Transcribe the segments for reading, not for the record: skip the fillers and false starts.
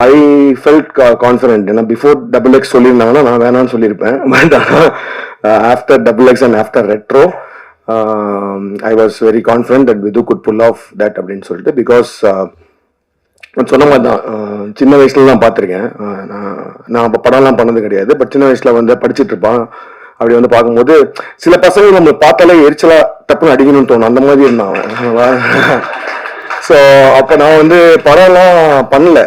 ஐ felt confident. ஏன்னா before double X சொல்லியிருந்தாங்கன்னா நான் வேணான்னு சொல்லியிருப்பேன். But after double X and after Retro I was very confident that with good full of that அப்படின்னு சொல்லிட்டு. பிகாஸ் சொன்ன மாதிரி தான், சின்ன வயசுல நான் பார்த்துருக்கேன். நான் அப்போ படம்லாம் பண்ணது கிடையாது. பட் சின்ன வயசுல வந்து படிச்சுட்டு இருப்பான். அப்படி வந்து பார்க்கும்போது சில பசங்க நம்ம பார்த்தாலே எரிச்சலா டப்புன்னு அடிக்கணும்னு தோணும். அந்த மாதிரி இருந்தான். ஸோ அப்போ நான் வந்து படம்லாம் பண்ணல.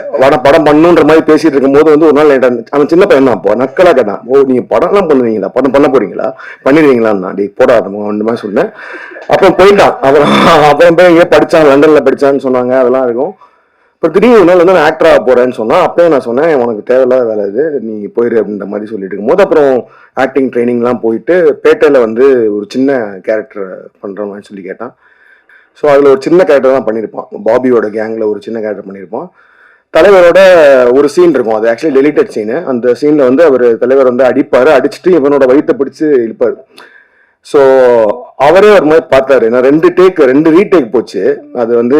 படம் பண்ணணுன்ற மாதிரி பேசிட்டு இருக்கும்போது வந்து ஒரு நாள் அவன் சின்ன பையன் தான். அப்போ நக்கலா கேட்டான், ஓ நீங்க படம்லாம் பண்ணுவீங்களா, படம் பண்ண போறீங்களா, பண்ணிடுவீங்களான்னு. அப்படி போடாதமோ அந்த மாதிரி சொன்னேன். அப்புறம் போயிட்டான். அப்புறம் போய் எங்கேயோ படிச்சான், லண்டன்ல படிச்சான்னு சொன்னாங்க. அதெல்லாம் இருக்கும். இப்போ திடீர்னு ஒரு நாள் வந்து நான் ஆக்டராக போறேன்னு சொன்னா, அப்பயே நான் சொன்னேன் உனக்கு தேவையில்லாத வேலை இது, நீ போயிரு அப்படின்ற மாதிரி சொல்லிட்டு இருக்கும்போது அப்புறம் ஆக்டிங் ட்ரைனிங்லாம் போயிட்டு பேட்டையில வந்து ஒரு சின்ன கேரக்டர் பண்ற மாதிரி சொல்லி கேட்டான். ஸோ அதில் ஒரு சின்ன கேரக்டர் தான் பண்ணியிருப்பான். பாபியோட கேங்கில் ஒரு சின்ன கேரக்டர் பண்ணியிருப்பான். தலைவரோட ஒரு சீன் இருக்கும், அது ஆக்சுவலி டெலிட்டட் சீனு. அந்த சீனில் வந்து அவர் தலைவர் வந்து அடிப்பார், அடிச்சுட்டு இவனோட வயிற்றை பிடிச்சி இழுப்பார். ஸோ அவரே ஒரு மாதிரி பார்த்தாரு. நான் 2 ரீடேக் போச்சு. அது வந்து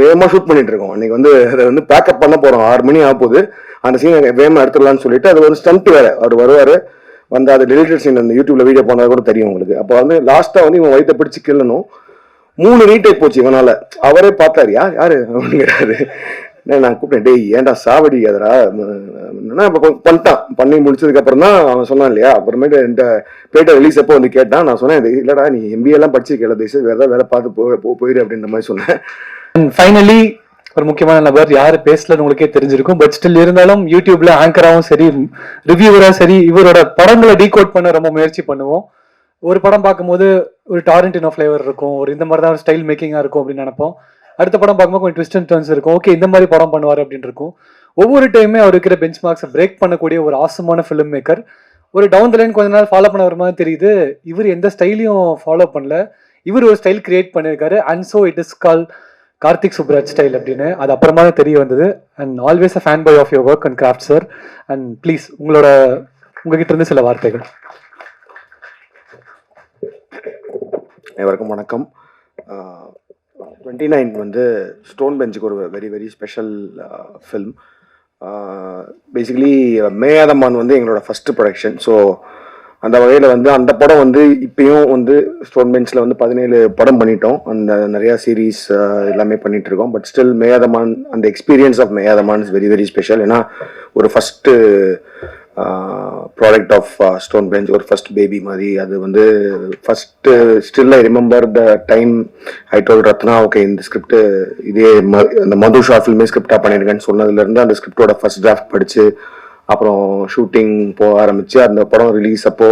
வேகமாக ஷூட் பண்ணிட்டு இருக்கோம். அன்னைக்கு வந்து அதை வந்து பேக்கப் பண்ண போகிறோம், 6 மணி ஆக போகுது. அந்த சீனை வேகமாக எடுத்துடலான்னு சொல்லிட்டு அது ஒரு ஸ்டண்ட் வேறு. அவர் வருவார் வந்து அது டெலிட்டட் சீன் அந்த யூடியூப்ல வீடியோ போனால் கூட தெரியும் உங்களுக்கு. அப்போ வந்து லாஸ்ட்டாக வந்து இவன் வயிற்றை பிடிச்சி கிள்ளணும். 3 ரீடேக் போச்சு இவனால. அவரே பார்த்தாரு, யாரு அப்படின்னு கேட்டாரு. நான் கூப்பிட்டேன், டேய் ஏன்டா சாவடி அதரா பண்ணிட்டான். பண்ணி முடிச்சதுக்கு அப்புறம் தான் அவன் சொன்னான் இல்லையா. அப்புறமேட்டு இந்த பேட்டை ரிலீஸ் எப்போ வந்து கேட்டான். நான் சொன்னேன், இல்லடா நீ MBA எல்லாம் படிச்சு கேள, தேசம் வேற ஏதாவது வேலை பார்த்து போயிரு அப்படின்ற மாதிரி சொன்னேன். ஃபைனலி ஒரு முக்கியமான நபர் யாரு பேசலன்னு உங்களுக்கே தெரிஞ்சிருக்கும். பட் ஸ்டில் இருந்தாலும் யூடியூப்ல ஆங்கராவும் சரி, ரிவ்யூவரா சரி, இவரோட படங்களை டீகோட் பண்ண ரொம்ப முயற்சி பண்ணுவோம். ஒரு படம் பார்க்கும்போது ஒரு டாரண்டினோ ஃபிளேவர் இருக்கும், ஒரு இந்த மாதிரி தான் ஸ்டைல் மேக்கிங்கா இருக்கும் அப்படின்னு நினைப்போம். அடுத்த படம் பார்க்கும்போது கொஞ்சம் ட்விஸ்ட் அண்ட் டர்ன்ஸ் இருக்கும். ஓகே இந்த மாதிரி படம் பண்ணுவார் அப்படின்னு இருக்கும். ஒவ்வொரு டைமே அவர் இருக்கிற பெஞ்ச் மார்க்ஸை பிரேக் பண்ணக்கூடிய ஒரு ஆசமான ஃபிலிம் மேக்கர். ஒரு டவுன் த லைன் கொஞ்ச நாள் ஃபாலோ பண்ண வர மாதிரி தெரியுது, இவர் எந்த ஸ்டைலையும் ஃபாலோ பண்ணல, இவர் ஒரு ஸ்டைல் கிரியேட் பண்ணியிருக்காரு. And so it is call Karthik Subbaraj style அப்படின்னு. அது அப்புறமா தான் தெரிய வந்தது. And always a fan boy of your work and craft sir. And please உங்ககிட்ட இருந்து சில வார்த்தைகள். அனைவருக்கும் வணக்கம். 29 வந்து ஸ்டோன் பெஞ்சுக்கு ஒரு very very special film. Basically Meyaadha Maan வந்து எங்களோட ஃபஸ்ட்டு ப்ரொடக்ஷன். ஸோ அந்த வகையில் வந்து அந்த படம் வந்து இப்பயும் வந்து ஸ்டோன் பெஞ்சில் வந்து 17 படம் பண்ணிட்டோம். அந்த நிறையா சீரீஸ் எல்லாமே பண்ணிட்டு இருக்கோம். பட் ஸ்டில் மேயாதமான், அந்த experience of Meyaadhamaan is very very special. ஏன்னா ஒரு first product of Stone Bench, ஒரு ஃபர்ஸ்ட் பேபி மாதிரி. அது வந்து first still I remember the time I told Rathna, okay இந்த ஸ்கிரிப்ட் இதே அந்த மது ஷார்ட் ஃபில்மே ஸ்கிரிப்டாக பண்ணியிருக்கேன்னு சொன்னதுலேருந்து அந்த ஸ்கிரிப்டோட ஃபர்ஸ்ட் டிராஃப்ட் படித்து அப்புறம் ஷூட்டிங் போக ஆரம்பித்து அந்த படம் ரிலீஸ் அப்போ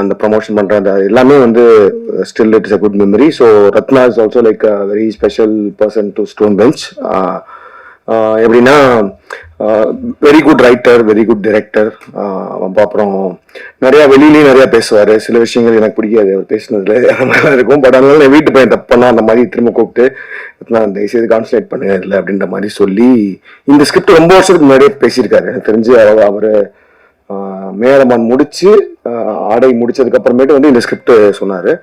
அந்த ப்ரமோஷன் பண்ணுற அந்த எல்லாமே வந்து still it is a good memory. So Ratna is also like a very special person to Stone Bench. எப்படின்னா very good writer, very good director. அப்புறம் நிறையா வெளியிலேயும் நிறையா பேசுவார். சில விஷயங்கள் எனக்கு பிடிக்காது அவர் பேசுனதுல, அந்த மாதிரிலாம் இருக்கும். பட் அதனால என் வீட்டு பையன் தப்பு பண்ணா அந்த மாதிரி திரும்ப கூப்பிட்டு நான் தயவுசெய்து கான்சன்ட்ரேட் பண்ணுங்க இல்லை அப்படின்ற மாதிரி சொல்லி இந்த ஸ்கிரிப்ட் ரொம்ப வருஷத்துக்கு முன்னாடியே பேசியிருக்காரு. எனக்கு தெரிஞ்சு அவர் மேலமான் முடிச்சு ஆடை முடிச்சதுக்கு அப்புறமேட்டு வந்து இந்த ஸ்கிரிப்ட் சொன்னார்.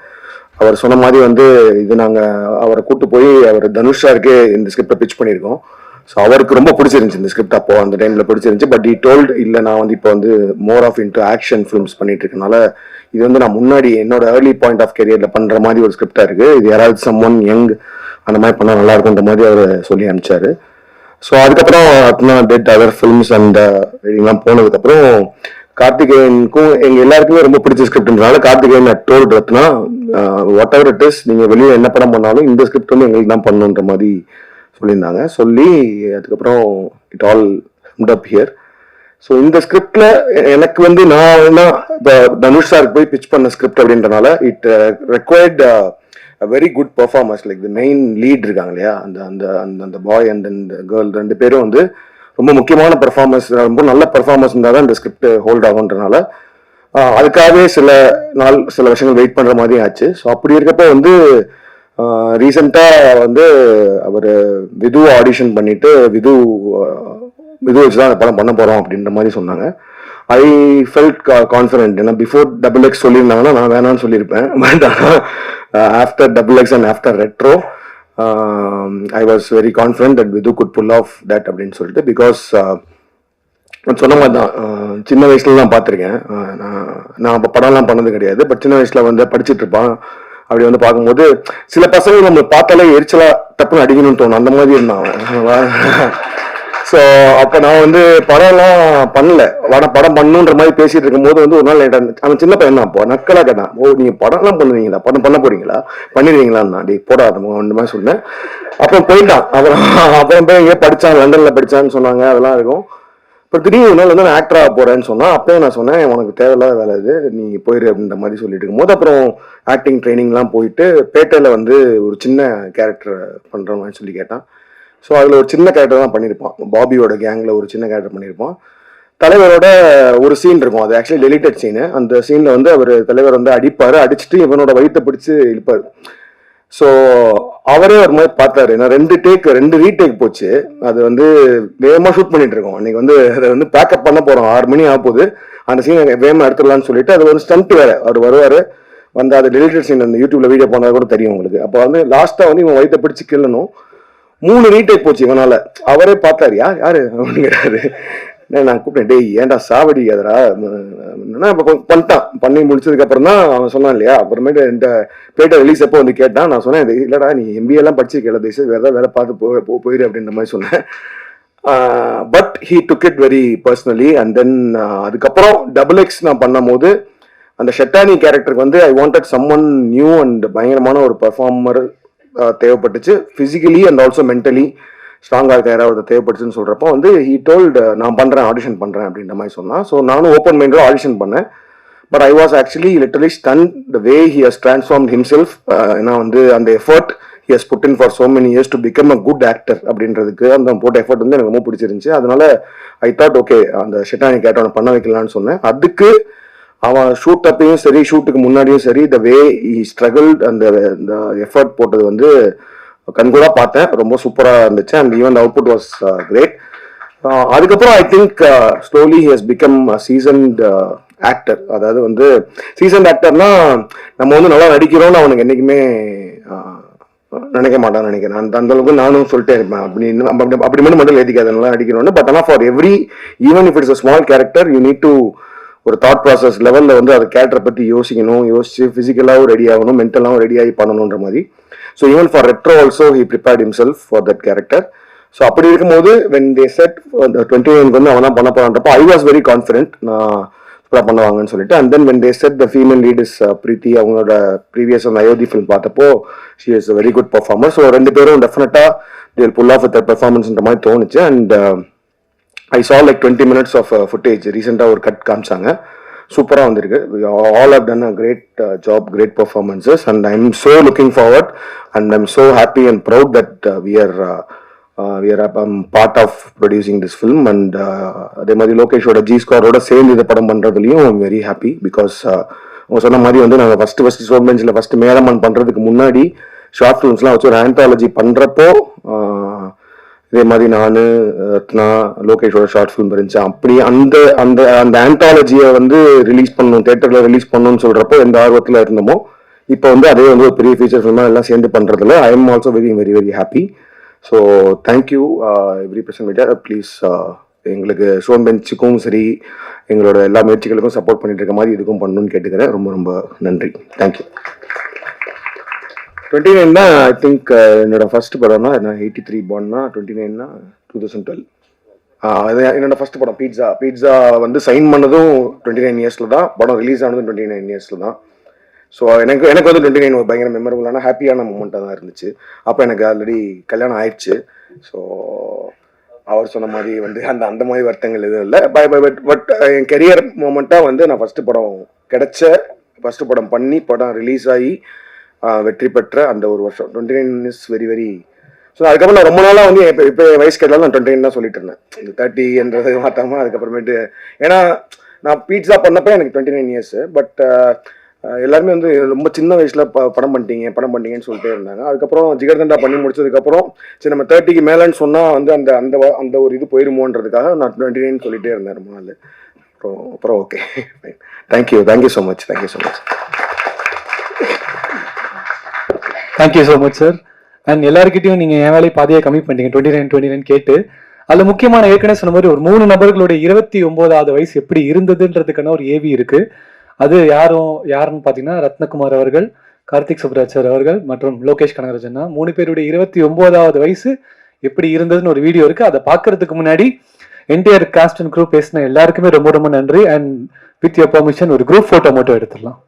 அவர் சொன்ன மாதிரி வந்து இது நாங்கள் அவரை கூப்பிட்டு போய் அவர் தனுஷாருக்கே இந்த ஸ்கிரிப்டை பிச் பண்ணியிருக்கோம். ஸோ அவருக்கு ரொம்ப பிடிச்சிருந்துச்சு இந்த ஸ்கிரிப்ட். அப்போ அந்த டைம்ல பிடிச்சிருந்துச்சு. பட் ஈ டோல்ட் இல்லை நான் வந்து இப்போ வந்து more of into action films பண்ணிட்டு இருக்கனால இது வந்து நான் முன்னாடி என்னோட ஏர்லி பாயிண்ட் ஆஃப் கெரியர்ல பண்ற மாதிரி ஒரு ஸ்கிரிப்டா இருக்கு, இது யாராவது சம்மன் யங் அந்த மாதிரி பண்ணா நல்லா இருக்குன்ற மாதிரி அவர் சொல்லி அனுப்பிச்சாரு. ஸோ அதுக்கப்புறம் ரத்னா டெட் அதர் ஃபிலிம்ஸ் அந்த இதெல்லாம் போனதுக்கப்புறம் கார்த்திகேயனுக்கும் எங்க எல்லாருக்குமே ரொம்ப பிடிச்ச ஸ்கிரிப்ட்ன்றனால Karthikeyan told Ratna whatever it is, நீங்க வெளியே என்ன படம் பண்ணாலும் இந்த ஸ்கிரிப்ட் வந்து எங்களுக்கு தான் பண்ணணுன்ற மாதிரி சொல்லியிருந்தாங்க. சொல்லி அதுக்கப்புறம் it all hummed up here. So இந்த ஸ்கிரிப்ட்ல எனக்கு வந்து நான் இப்போ தனுஷ் சாருக்கு போய் பிச் பண்ண ஸ்கிரிப்ட் அப்படின்றனால it required very good performance. Like the main lead இருக்காங்க இல்லையா, அந்த அந்த அந்த பாய் அண்ட் அந்த கேர்ள் 2 பேரும் வந்து ரொம்ப முக்கியமான பெர்ஃபார்மன்ஸ், ரொம்ப நல்ல பெர்ஃபார்மன்ஸ் இருந்தால் தான் இந்த ஸ்கிரிப்ட் ஹோல்ட் ஆகுன்றனால அதுக்காகவே சில விஷயங்கள் வெயிட் பண்ற மாதிரி ஆச்சு. ஸோ அப்படி இருக்கப்போ வந்து ரீசெண்டா வந்து அவர் விது ஆடிஷன் பண்ணிட்டு விது வச்சுதான் அந்த படம் பண்ண போறோம் அப்படின்ற மாதிரி சொன்னாங்க. I felt confident. ஏன்னா பிஃபோர் டபுள் எக்ஸ் சொல்லியிருந்தாங்கன்னா நான் வேணான்னு சொல்லியிருப்பேன். But after double X and after Retro I was very confident that with good full of that அப்படின்னு சொல்லிட்டு. பிகாஸ் சொன்ன மாதிரி தான், சின்ன வயசுல தான் பார்த்துருக்கேன். நான் இப்போ படம்லாம் பண்ணது கிடையாது. பட் சின்ன வயசுல வந்து படிச்சுட்டு இருப்பான். அப்படி வந்து பார்க்கும்போது சில பசங்க நம்ம பார்த்தாலே எரிச்சலா டப்புன்னு அடிக்கணும்னு தோணும். அந்த மாதிரி இருந்தான் அவன். ஸோ அப்போ நான் வந்து படம்லாம் பண்ணல. படம் பண்ணுன்ற மாதிரி பேசிட்டு இருக்கும்போது வந்து ஒரு நாள் அவன் சின்ன பையன் தான். அப்போ நக்கலா கேட்டான், ஓ நீங்க படம்லாம் பண்ணுவீங்களா, படம் பண்ண போறீங்களா, பண்ணிடுவீங்களான்னு. அப்படி போடாதமோ அந்த மாதிரி சொன்னேன். அப்புறம் போயிட்டான். அப்புறம் போய் எங்கேயோ படிச்சான், லண்டன்ல படிச்சான்னு சொன்னாங்க. அதெல்லாம் இருக்கும். இப்போ திடீர்னு ஒரு நாள் வந்து நான் ஆக்டராக போறேன்னு சொன்னா, அப்பயே நான் சொன்னேன் உனக்கு தேவையில்லாத வேலை இது, நீ போயிரு அப்படின்ற மாதிரி சொல்லிட்டு இருக்கும்போது அப்புறம் ஆக்டிங் ட்ரைனிங்லாம் போயிட்டு பேட்டையில வந்து ஒரு சின்ன கேரக்டர் பண்ற மாதிரி சொல்லி கேட்டான். ஸோ அதில் ஒரு சின்ன கேரக்டர் தான் பண்ணியிருப்பான். பாபியோட கேங்கில் ஒரு சின்ன கேரக்டர் பண்ணியிருப்பான். தலைவரோட ஒரு சீன் இருக்கும், அது ஆக்சுவலி டெலிட்டட் சீனு. அந்த சீனில் வந்து அவர் தலைவர் வந்து அடிப்பார், அடிச்சுட்டு இவனோட வயிற்றை பிடிச்சி இழுப்பார். ஸோ அவரே ஒரு மாதிரி பார்த்தாரு. நான் 2 ரீடேக் போச்சு. அது வந்து வேகமாக ஷூட் பண்ணிட்டு இருக்கோம். அன்னைக்கு வந்து அதை வந்து பேக்கப் பண்ண போகிறோம், 6 மணி ஆக போகுது. அந்த சீனை வேகமாக எடுத்துடலான்னு சொல்லிட்டு அது வந்து ஸ்டண்ட் வேறு. அவர் வருவார், வந்து அது டெலிட்டட் சீன் அந்த யூடியூப்ல வீடியோ போனால் கூட தெரியும் உங்களுக்கு. அப்போ வந்து லாஸ்ட்டாக வந்து இவன் வயிற்றை பிடிச்சி கிள்ளணும். 3 ரீடேக் போச்சு இவனால. அவரே பார்த்தாரு, யாரு அப்படிங்கிறாரு. நான் கூப்பிட்டேன், டேய் ஏன்டா சாவடிக்காதரா இப்போ பண்ணிட்டான். பண்ணி முடிச்சதுக்கு அப்புறம் தான் அவன் சொன்னான் இல்லையா. அப்புறமேட்டு இந்த பேட்டை ரிலீஸ் அப்போ வந்து கேட்டான். நான் சொன்னேன், இல்லடா நீ MBA எல்லாம் படிச்சிருக்கல, தயவுசெய்து வேற ஏதாவது வேலை பார்த்து போயிரு அப்படின்ற மாதிரி சொன்னேன். But he took it very personally. And then அதுக்கப்புறம் XX நான் பண்ணும் போது அந்த ஷெட்டானி கேரக்டருக்கு வந்து I wanted someone new and பயங்கரமான ஒரு பெர்ஃபார்மர் தேவைப்பட்டுச்சு. பிசிக்கலி அண்ட் ஆல்சோ மென்டலி ஸ்ட்ராங்காக இருக்க யாராவது தேவைப்பட்டுச்சுன்னு சொல்றப்போ வந்து ஹீ டோல்ட் நான் பண்றேன், ஆடிஷன் பண்றேன் அப்படின்ற மாதிரி சொன்னான். ஸோ நானும் ஓப்பன் மைண்டோட ஆடிஷன் பண்ணேன். But I was actually literally stun the way he has transform himself. ஏன்னா வந்து அந்த effort he has put in for so many years to become a good actor அப்படின்றதுக்கு அந்த போட்ட எஃபர்ட் வந்து எனக்கு ரொம்ப பிடிச்சிருந்துச்சு. அதனால ஐ தாட் ஓகே அந்த ஷெட்டானி கேரக்டர் பண்ண வைக்கலான்னு சொன்னேன். அதுக்கு அவன் ஷூட் அப்பையும் சரி, ஷூட்டுக்கு முன்னாடியும் சரி, த வே ஹி ஸ்ட்ரகிள்ட் அந்த எஃபர்ட் போட்டது வந்து கண்கூடா பார்த்தேன். ரொம்ப சூப்பராக இருந்துச்சு. And even output was great. அதுக்கப்புறம் I think slowly he has become seasoned actor. அதாவது வந்து சீசன்ட் ஆக்டர்னா நம்ம வந்து நல்லா நடிக்கிறோம்னு அவனுக்கு என்னைக்குமே நினைக்க மாட்டான்னு நினைக்கிறேன். அந்த அளவுக்கு நானும் சொல்லிட்டே இருப்பேன், அப்படி மட்டும் ஏற்றிக்காது நல்லா நடிக்கணும்னு. பட் ஆனால் for every even if it's a small character you need to ஒரு தாட் ப்ராசஸ் லெவலில் வந்து அந்த கேரக்டரை பற்றி யோசிச்சு ஃபிசிக்கலாகவும் ரெடி ஆகணும், மென்டலாகவும் ரெடி ஆகி பண்ணணுன்ற மாதிரி. So even for retro also he prepared himself for that character. So அப்படி இருக்கும்போது வென் தே செட் 29 வந்து அவன் தான் பண்ண போறான்றப்போ ஐ வாஸ் வெரி கான்ஃபிடென்ட் நான் சூப்பராக பண்ணுவாங்கன்னு சொல்லிட்டு. And then when they said the female lead is Preethi, அவங்களோட ப்ரீவியஸ் அந்த அயோத்தி ஃபிலிம் பார்த்தப்போ she is a very good performer. So 2 பேரும் டெஃபினட்டா they will pull off with பெர்ஃபார்மன்ஸ்ன்ற மாதிரி தோணுச்சு. And I saw like 20 minutes of footage. ரீசெண்டாக ஒரு கட் காமிச்சாங்க, சூப்பராக வந்திருக்கு. All have done a great job, great performances. And I am so looking forward and I am so happy and proud that we are part of producing this film. And அதே மாதிரி லோகேஷோட G ஸ்குவாரோட சேர்ந்து இந்த படம் பண்றதுலையும் I'm very happy. Because அவங்க சொன்ன மாதிரி வந்து நாங்கள் ஃபர்ஸ்ட் ஷோ பெஞ்சில் ஃபர்ஸ்ட் மேரமான் பண்றதுக்கு முன்னாடி ஷார்ட் ஃபிலிம்ஸ்லாம் வச்சு ஒரு ஆந்தாலஜி பண்றப்போ இதே மாதிரி நான் ரத்னா லோகேஷோட ஷார்ட் ஃபிலிம் இருந்துச்சு. அப்படி அந்த அந்த அந்த ஆந்தாலஜியை வந்து ரிலீஸ் பண்ணணும், தேட்டர்ல ரிலீஸ் பண்ணணும்னு சொல்றப்போ எந்த ஆர்வத்தில் இருந்தோமோ இப்போ வந்து அதே வந்து ஒரு பெரிய ஃபீச்சர் ஃபிலிமாக எல்லாம் சேர்ந்து பண்றதுல I am also very very very happy. So thank you every person media. Please எங்களுக்கு ஷோன் பெஞ்சுக்கும் சரி எங்களோட எல்லா முயற்சிகளுக்கும் சப்போர்ட் பண்ணிட்டு இருக்க மாதிரி இதுக்கும் பண்ணணும்னு கேட்டுக்கிறேன். ரொம்ப ரொம்ப நன்றி. தேங்க்யூ. 29 தான் ஐ திங்க் என்னோட ஃபர்ஸ்ட் படம்னா, நான் 83 born-னா 29னா 2012. அது என்னோட ஃபர்ஸ்ட் படம் பீட்சா வந்து சைன் பண்ணதும் 29 இயர்ஸ்ல தான், படம் ரிலீஸ் ஆனதும் 29 இயர்ஸ்ல தான். ஸோ எனக்கு வந்து 29 ஒரு பயங்கர மெமரபுளான ஹாப்பியான மூமெண்ட்டாக தான் இருந்துச்சு. அப்போ எனக்கு ஆல்ரெடி கல்யாணம் ஆயிடுச்சு. ஸோ அவர் சொன்ன மாதிரி வந்து அந்த மாதிரி வருத்தங்கள் எதுவும் இல்லை. பட் என் கெரியர் மூமெண்ட்டாக வந்து நான் ஃபர்ஸ்ட் படம் கிடைச்ச ஃபர்ஸ்ட் படம் பண்ணி படம் ரிலீஸ் ஆகி வெற்றி பெற்ற அந்த ஒரு வருஷம் 29 இஸ் வெரி வெரி. ஸோ அதுக்கப்புறம் நான் ரொம்ப நாளாக வந்து இப்போ வயசு கேட்டாலும் நான் 29 தான் சொல்லிட்டு இருந்தேன், இந்த 30ன்றது மாற்றாமல். அதுக்கப்புறமேட்டு ஏன்னா நான் பீட்சா பண்ணப்போ எனக்கு 29 இயர்ஸ். பட் எல்லாருமே வந்து ரொம்ப சின்ன வயசுல படம் பண்ணிட்டீங்கன்னு சொல்லிட்டே இருந்தாங்க. அதுக்கப்புறம் ஜிகர்தண்டா பண்ணி முடிச்சதுக்கப்புறம் சரி நம்ம 30க்கு மேலேன்னு சொன்னால் வந்து அந்த அந்த அந்த ஒரு இது போயிருமோன்றதுக்காக நான் 29 சொல்லிட்டே இருந்தேன் ரொம்ப நாள். அப்புறம் okay, thank you so much. Thank you so much sir. And எல்லாருக்கிட்டையும் நீங்க என் வேலையை பாதியா கம்மி பண்ணிட்டீங்க 29 கேட்டு. அதுல முக்கியமான ஏற்கனவே சொன்ன மாதிரி ஒரு 3 நபர்களுடைய 29வது வயசு எப்படி இருந்ததுன்றதுக்கான ஒரு ஏவி இருக்கு. அது யாருன்னு பாத்தீங்கன்னா ரத்னகுமார் அவர்கள், கார்த்திக் சுப்ராஜ் சார் அவர்கள் மற்றும் லோகேஷ் கனகராஜன் 3 பேருடைய 29வது வயசு எப்படி இருந்ததுன்னு ஒரு வீடியோ இருக்கு. அதை பாக்குறதுக்கு முன்னாடி என்டையர் காஸ்ட் அண்ட் குரூப் பேசின எல்லாருக்குமே ரொம்ப ரொம்ப நன்றி. அண்ட் வித் யோர் பெர்மிஷன் ஒரு குரூப் போட்டோ மட்டும் எடுத்துடலாம்.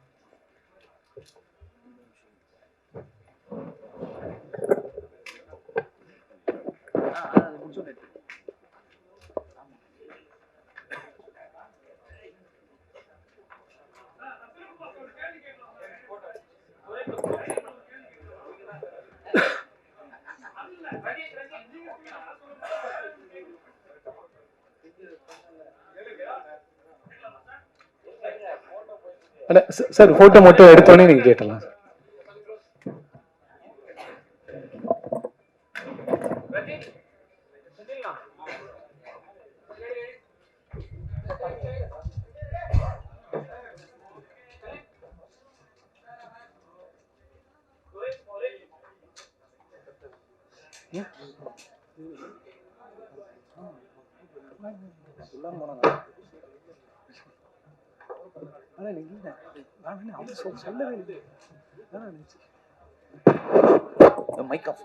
சார் போட்டோ மட்டும் எடுத்தோடனே நீங்க கேட்டலாம். Mic off.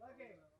Okay.